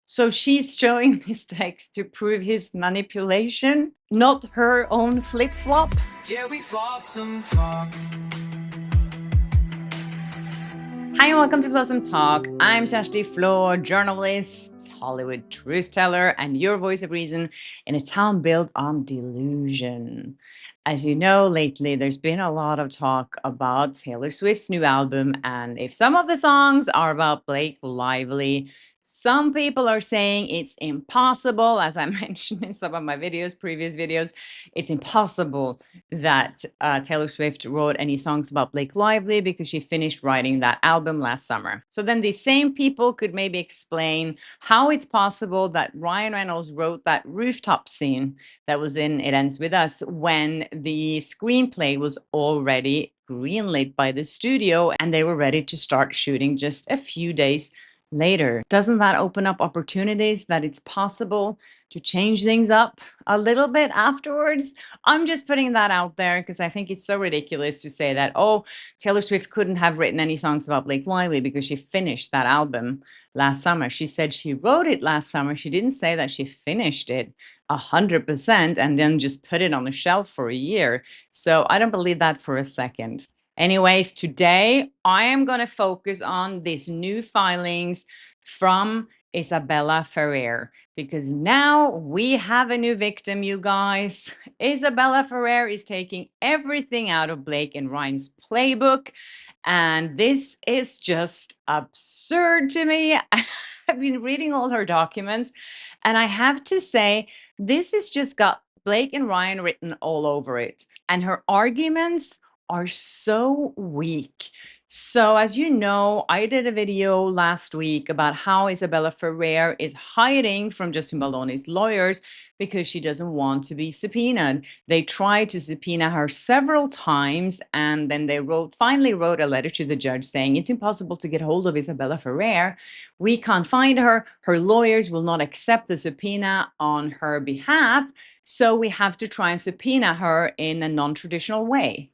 So she's showing this text to prove his manipulation, not her own flip-flop. Yeah, we've lost some talk. Hi and welcome to Flossom Talk. I'm Shashti Flo, journalist, Hollywood truth teller, and your voice of reason in a town built on delusion. As you know, lately there's been a lot of talk about Taylor Swift's new album, and if some of the songs are about Blake Lively, some people are saying it's impossible, as I mentioned in some of my previous videos, it's impossible that Taylor Swift wrote any songs about Blake Lively because she finished writing that album last summer. So then these same people could maybe explain how it's possible that Ryan Reynolds wrote that rooftop scene that was in It Ends With Us when the screenplay was already greenlit by the studio and they were ready to start shooting just a few days later. Doesn't that open up opportunities that it's possible to change things up a little bit afterwards? I'm just putting that out there because I think it's so ridiculous to say that, oh, Taylor Swift couldn't have written any songs about Blake Lively because she finished that album last summer. She said she wrote it last summer. She didn't say that she finished it 100% and then just put it on the shelf for a year. So I don't believe that for a second. Anyways, today I am going to focus on these new filings from Isabela Ferrer because now we have a new victim, you guys. Isabela Ferrer is taking everything out of Blake and Ryan's playbook, and this is just absurd to me. I've been reading all her documents, and I have to say, this has just got Blake and Ryan written all over it, and her arguments are so weak. So as you know, I did a video last week about how Isabela Ferrer is hiding from Justin Baldoni's lawyers because she doesn't want to be subpoenaed. They tried to subpoena her several times, and then they finally wrote a letter to the judge saying it's impossible to get hold of Isabela Ferrer. We can't find her. Her lawyers will not accept the subpoena on her behalf, so we have to try and subpoena her in a non-traditional way.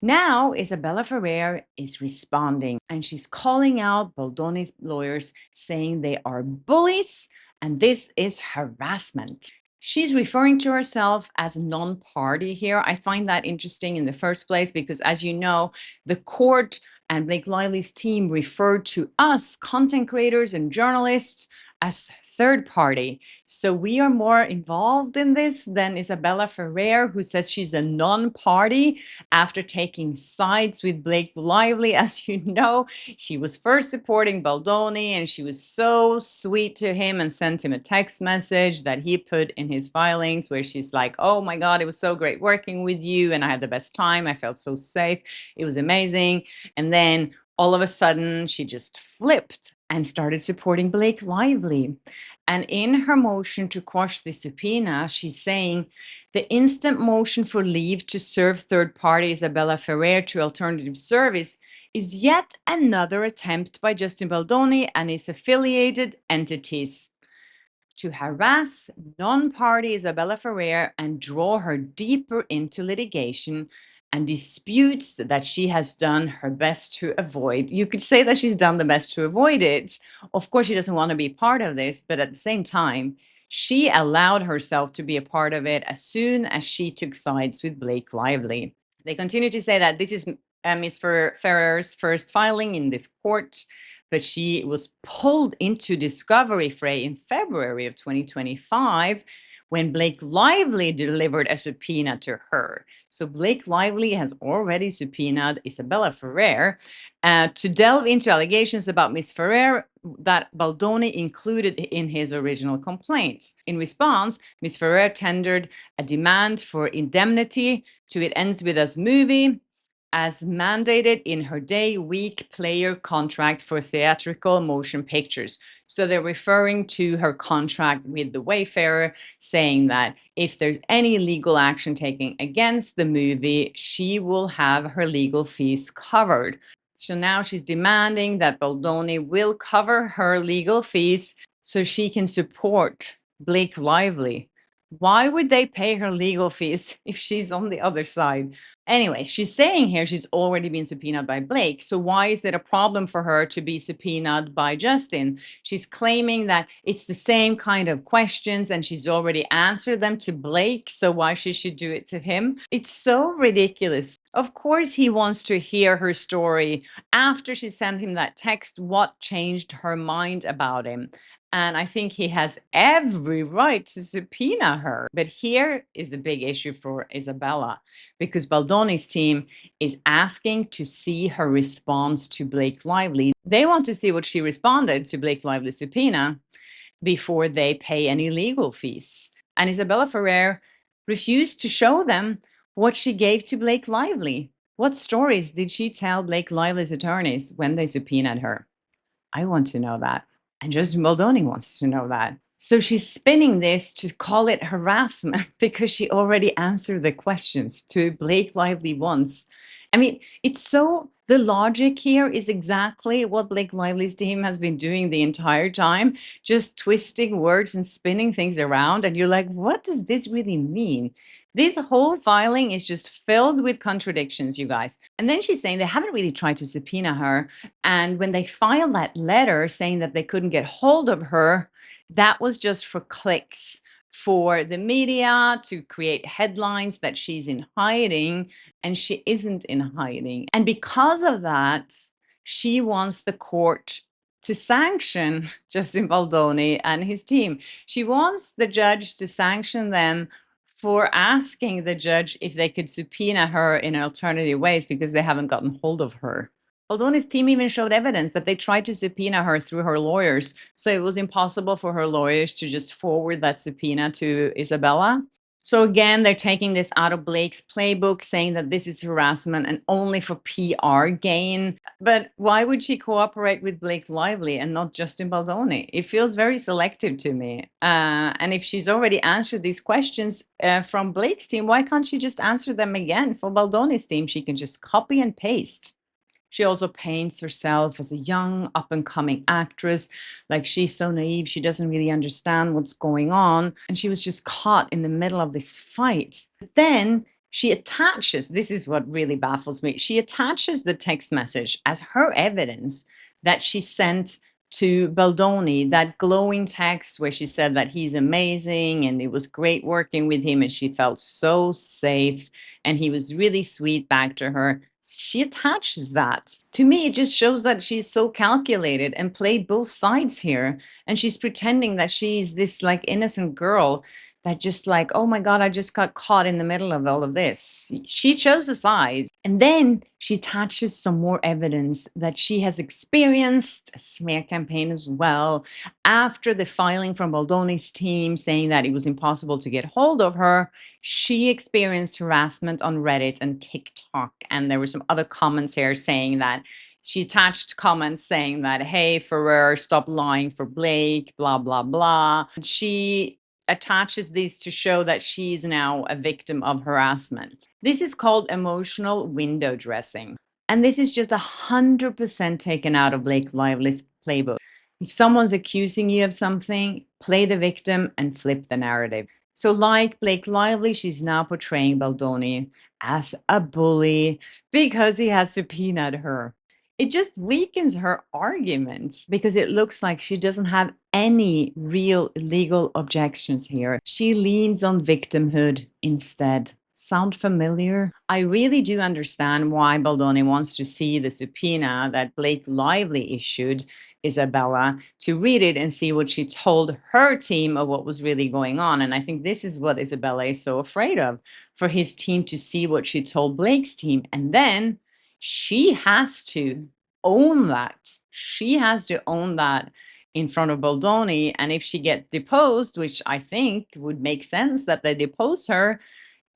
Now, Isabela Ferrer is responding and she's calling out Baldoni's lawyers, saying they are bullies and this is harassment. She's referring to herself as a non-party here. I find that interesting in the first place because, as you know, the court and Blake Lively's team referred to us, content creators and journalists, as third party. So we are more involved in this than Isabela Ferrer, who says she's a non-party after taking sides with Blake Lively. As you know, she was first supporting Baldoni and she was so sweet to him and sent him a text message that he put in his filings where she's like, oh my God, it was so great working with you and I had the best time. I felt so safe. It was amazing. And then all of a sudden she just flipped and started supporting Blake Lively. And in her motion to quash the subpoena, she's saying the instant motion for leave to serve third party Isabela Ferrer to alternative service is yet another attempt by Justin Baldoni and his affiliated entities to harass non-party Isabela Ferrer and draw her deeper into litigation and disputes that she has done her best to avoid. You could say that she's done the best to avoid it. Of course, she doesn't want to be part of this, but at the same time, she allowed herself to be a part of it as soon as she took sides with Blake Lively. They continue to say that this is Ms. Ferrer's first filing in this court, but she was pulled into discovery fray in February of 2025 when Blake Lively delivered a subpoena to her. So Blake Lively has already subpoenaed Isabela Ferrer to delve into allegations about Ms. Ferrer that Baldoni included in his original complaint. In response, Ms. Ferrer tendered a demand for indemnity to It Ends With Us movie, as mandated in her day-week player contract for theatrical motion pictures. So they're referring to her contract with the Wayfarer, saying that if there's any legal action taken against the movie, she will have her legal fees covered. So now she's demanding that Baldoni will cover her legal fees so she can support Blake Lively. Why would they pay her legal fees if she's on the other side? Anyway, she's saying here she's already been subpoenaed by Blake. So why is it a problem for her to be subpoenaed by Justin? She's claiming that it's the same kind of questions and she's already answered them to Blake. So why should she do it to him? It's so ridiculous. Of course, he wants to hear her story after she sent him that text. What changed her mind about him? And I think he has every right to subpoena her. But here is the big issue for Isabela, because Baldoni's team is asking to see her response to Blake Lively. They want to see what she responded to Blake Lively's subpoena before they pay any legal fees. And Isabela Ferrer refused to show them what she gave to Blake Lively. What stories did she tell Blake Lively's attorneys when they subpoenaed her? I want to know that. And Justin Baldoni wants to know that. So she's spinning this to call it harassment because she already answered the questions to Blake Lively once. I mean, it's so, the logic here is exactly what Blake Lively's team has been doing the entire time, just twisting words and spinning things around. And you're like, what does this really mean? This whole filing is just filled with contradictions, you guys. And then she's saying they haven't really tried to subpoena her. And when they filed that letter saying that they couldn't get hold of her, that was just for clicks, for the media to create headlines that she's in hiding, and she isn't in hiding. And because of that, she wants the court to sanction Justin Baldoni and his team. She wants the judge to sanction them for asking the judge if they could subpoena her in alternative ways because they haven't gotten hold of her. Baldoni's team even showed evidence that they tried to subpoena her through her lawyers. So it was impossible for her lawyers to just forward that subpoena to Isabela. So again, they're taking this out of Blake's playbook, saying that this is harassment and only for PR gain. But why would she cooperate with Blake Lively and not Justin Baldoni? It feels very selective to me. And if she's already answered these questions from Blake's team, why can't she just answer them again for Baldoni's team? She can just copy and paste. She also paints herself as a young, up-and-coming actress. Like, she's so naive, she doesn't really understand what's going on. And she was just caught in the middle of this fight. But then she attaches, this is what really baffles me, she attaches the text message as her evidence that she sent to Baldoni, that glowing text where she said that he's amazing and it was great working with him and she felt so safe and he was really sweet back to her. She attaches that. To me, it just shows that she's so calculated and played both sides here. And she's pretending that she's this like innocent girl that just like, oh my God, I just got caught in the middle of all of this. She chose a side. And then she attaches some more evidence that she has experienced a smear campaign as well. After the filing from Baldoni's team saying that it was impossible to get hold of her, she experienced harassment on Reddit and TikTok. And there were some other comments here saying that she attached comments saying that, hey, Ferrer, stop lying for Blake, blah, blah, blah. She attaches these to show that she's now a victim of harassment. This is called emotional window dressing. And this is just 100% taken out of Blake Lively's playbook. If someone's accusing you of something, play the victim and flip the narrative. So like Blake Lively, she's now portraying Baldoni as a bully because he has subpoenaed her. It just weakens her arguments because it looks like she doesn't have any real legal objections here. She leans on victimhood instead. Sound familiar? I really do understand why Baldoni wants to see the subpoena that Blake Lively issued Isabela to read it and see what she told her team of what was really going on. And I think this is what Isabela is so afraid of, for his team to see what she told Blake's team. And then she has to own that. She has to own that in front of Baldoni. And if she gets deposed, which I think would make sense that they depose her,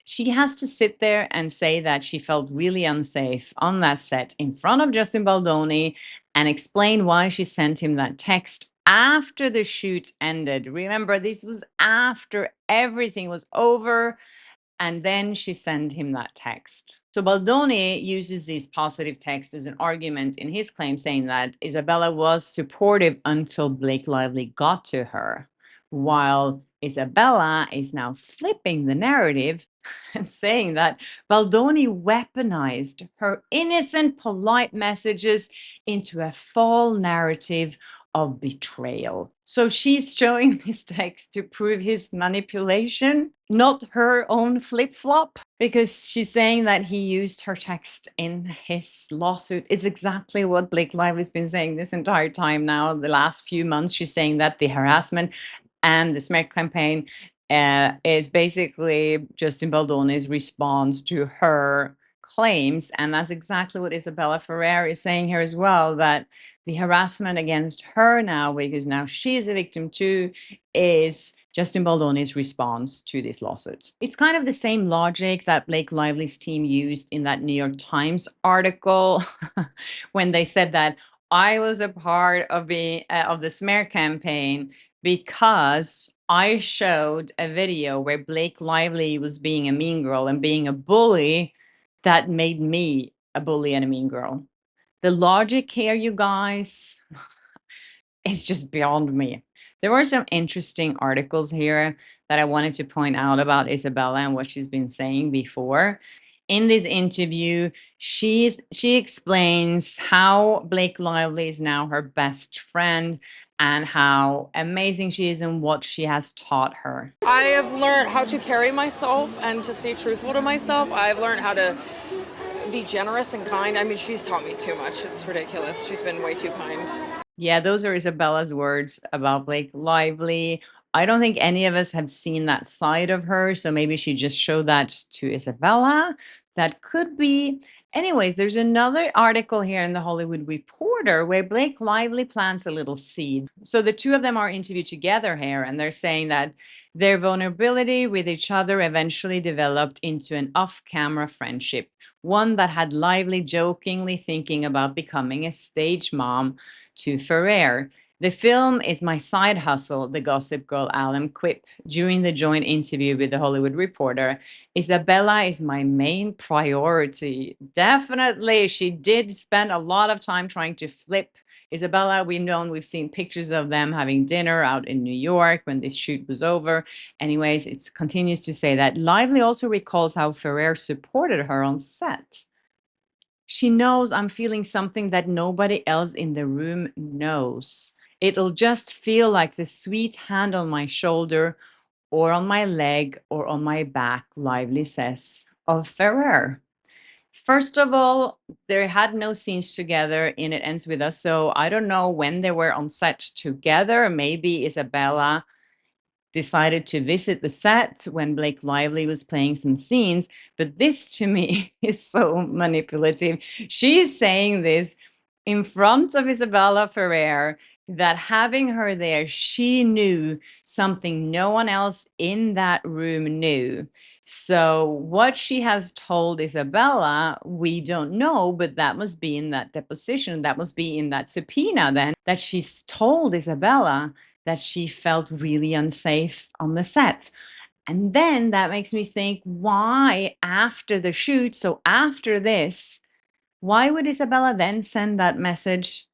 she has to sit there and say that she felt really unsafe on that set in front of Justin Baldoni and explain why she sent him that text after the shoot ended. Remember, this was after everything was over. And then she sent him that text. So Baldoni uses this positive text as an argument in his claim, saying that Isabela was supportive until Blake Lively got to her. while Isabela is now flipping the narrative and saying that Baldoni weaponized her innocent, polite messages into a false narrative of betrayal. So she's showing this text to prove his manipulation, not her own flip flop, because she's saying that he used her text in his lawsuit. It's exactly what Blake Lively's been saying this entire time now. The last few months, she's saying that the harassment and the smear campaign is basically Justin Baldoni's response to her claims. And that's exactly what Isabela Ferrer is saying here as well, that the harassment against her now, because now she is a victim too, is Justin Baldoni's response to this lawsuit. It's kind of the same logic that Blake Lively's team used in that New York Times article when they said that I was a part of the smear campaign because I showed a video where Blake Lively was being a mean girl and being a bully that made me a bully and a mean girl. The logic here, you guys, is just beyond me. There were some interesting articles here that I wanted to point out about Isabela and what she's been saying before. In this interview, she explains how Blake Lively is now her best friend and how amazing she is and what she has taught her. I have learned how to carry myself and to stay truthful to myself. I've learned how to be generous and kind. I mean, she's taught me too much. It's ridiculous. She's been way too kind. Yeah, those are Isabela's words about Blake Lively. I don't think any of us have seen that side of her, so maybe she just showed that to Isabela. That could be. Anyways, there's another article here in the Hollywood Reporter where Blake Lively plants a little seed. So the two of them are interviewed together here, and they're saying that their vulnerability with each other eventually developed into an off-camera friendship, one that had Lively jokingly thinking about becoming a stage mom to Ferrer. The film is my side hustle, the Gossip Girl alum quipped during the joint interview with the Hollywood Reporter. Isabela is my main priority. Definitely, she did spend a lot of time trying to flip Isabela. We've seen pictures of them having dinner out in New York when this shoot was over. Anyways, it continues to say that Lively also recalls how Ferrer supported her on set. She knows I'm feeling something that nobody else in the room knows. It'll just feel like the sweet hand on my shoulder or on my leg or on my back, Lively says of Ferrer. First of all, they had no scenes together in It Ends With Us, so I don't know when they were on set together. Maybe Isabela decided to visit the set when Blake Lively was playing some scenes. But this to me is so manipulative. She's saying this in front of Isabela Ferrer, that having her there, she knew something no one else in that room knew. So what she has told Isabela, we don't know, but that must be in that deposition. That must be in that subpoena then, that she's told Isabela that she felt really unsafe on the set. And then that makes me think, why after the shoot, so after this, why would Isabela then send that message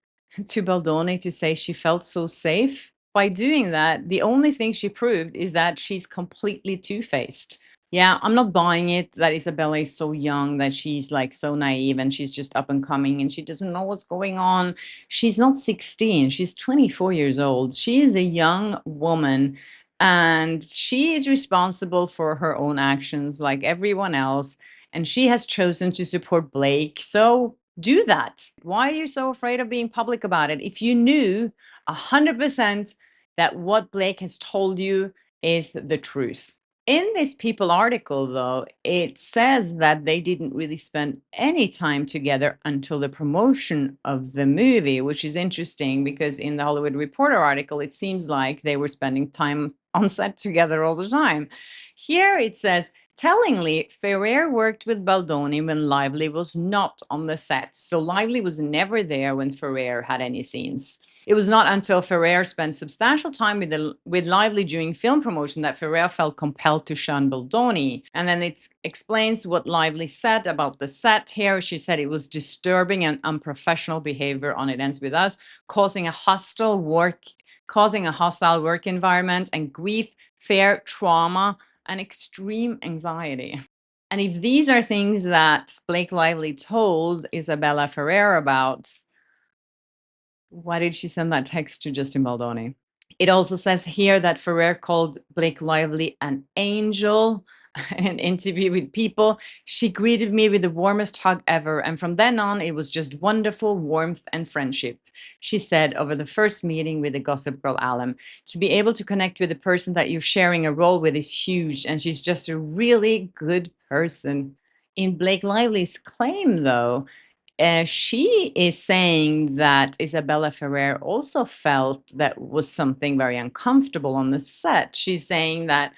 to Baldoni to say she felt so safe? By doing that, the only thing she proved is that she's completely two-faced. Yeah, I'm not buying it that Isabela is so young, that she's like so naive and she's just up and coming and she doesn't know what's going on. She's not 16, she's 24 years old. She is a young woman and she is responsible for her own actions like everyone else. And she has chosen to support Blake. So do that. Why are you so afraid of being public about it? If you knew 100% that what Blake has told you is the truth. In this People article, though, it says that they didn't really spend any time together until the promotion of the movie, which is interesting because in the Hollywood Reporter article, it seems like they were spending time on set together all the time. Here it says, tellingly, Ferrer worked with Baldoni when Lively was not on the set. So Lively was never there when Ferrer had any scenes. It was not until Ferrer spent substantial time with Lively during film promotion that Ferrer felt compelled to shun Baldoni. And then it explains what Lively said about the set here. She said it was disturbing and unprofessional behavior on It Ends With Us, causing a hostile work causing a hostile work environment and grief, fear, trauma, and extreme anxiety. And if these are things that Blake Lively told Isabela Ferrer about, why did she send that text to Justin Baldoni? It also says here that Ferrer called Blake Lively an angel in an interview with People. She greeted me with the warmest hug ever. And from then on, it was just wonderful warmth and friendship. She said over the first meeting with the Gossip Girl alum, to be able to connect with the person that you're sharing a role with is huge. And she's just a really good person. In Blake Lively's claim, though, she is saying that Isabela Ferrer also felt that was something very uncomfortable on the set. She's saying that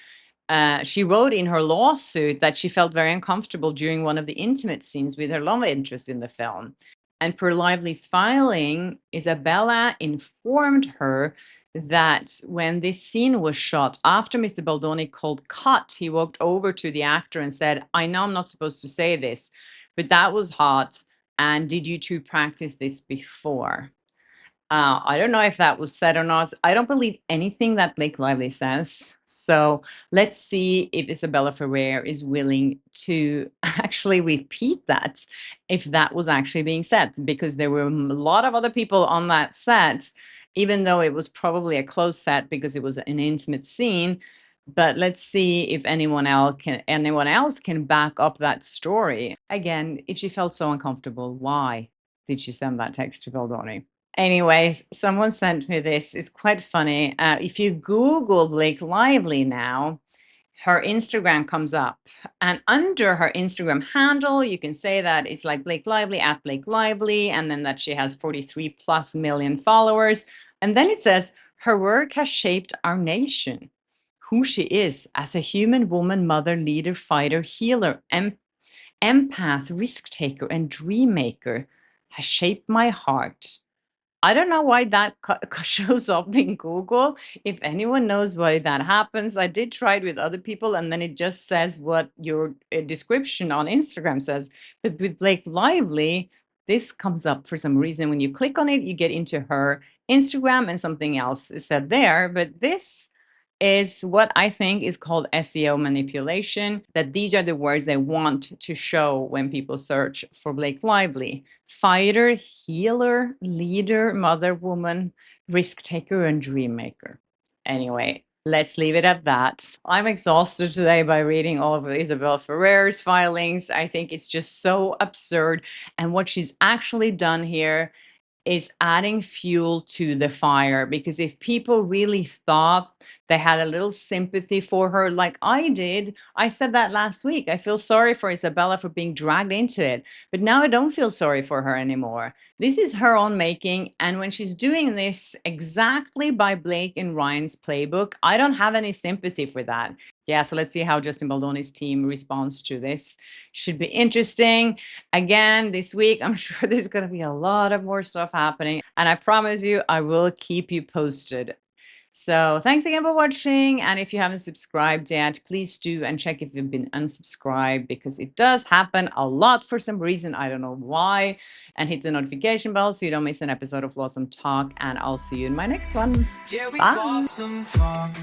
she wrote in her lawsuit that she felt very uncomfortable during one of the intimate scenes with her love interest in the film. And per Lively's filing, Isabella informed her that when this scene was shot, after Mr. Baldoni called cut, he walked over to the actor and said, I know I'm not supposed to say this, but that was hot. And did you two practice this before? I don't know if that was said or not. I don't believe anything that Blake Lively says. So let's see if Isabela Ferrer is willing to actually repeat that, if that was actually being said, because there were a lot of other people on that set, even though it was probably a close set because it was an intimate scene. But let's see if anyone else can back up that story. Again, if she felt so uncomfortable, why did she send that text to Baldoni? Anyways, someone sent me this. It's quite funny. If you Google Blake Lively now, her Instagram comes up. And under her Instagram handle, you can say that it's like Blake Lively at Blake Lively, and then that she has 43 plus million followers. And then it says, her work has shaped our nation. Who she is as a human woman, mother, leader, fighter, healer, empath, risk taker, and dream maker has shaped my heart. I don't know why that shows up in Google. If anyone knows why that happens, I did try it with other people, and then it just says what your description on Instagram says. But with Blake Lively, this comes up for some reason. When you click on it, you get into her Instagram and something else is said there. But this is what I think is called SEO manipulation, that these are the words they want to show when people search for Blake Lively. Fighter, healer, leader, mother, woman, risk taker, and dream maker. Anyway, let's leave it at that. I'm exhausted today by reading all of Isabela Ferrer's filings. I think it's just so absurd. And what she's actually done here is adding fuel to the fire, because if people really thought they had a little sympathy for her like I did, I said that last week. I feel sorry for Isabella for being dragged into it, but now I don't feel sorry for her anymore. This is her own making, and when she's doing this exactly by Blake and Ryan's playbook, I don't have any sympathy for that. Yeah, so let's see how Justin Baldoni's team responds to this. Should be interesting. Again, this week, I'm sure there's going to be a lot of more stuff happening. And I promise you, I will keep you posted. So thanks again for watching. And if you haven't subscribed yet, please do, and check if you've been unsubscribed, because it does happen a lot for some reason. I don't know why. And hit the notification bell so you don't miss an episode of Blossom Talk. And I'll see you in my next one. Yeah, we Bye. Blossom Talk.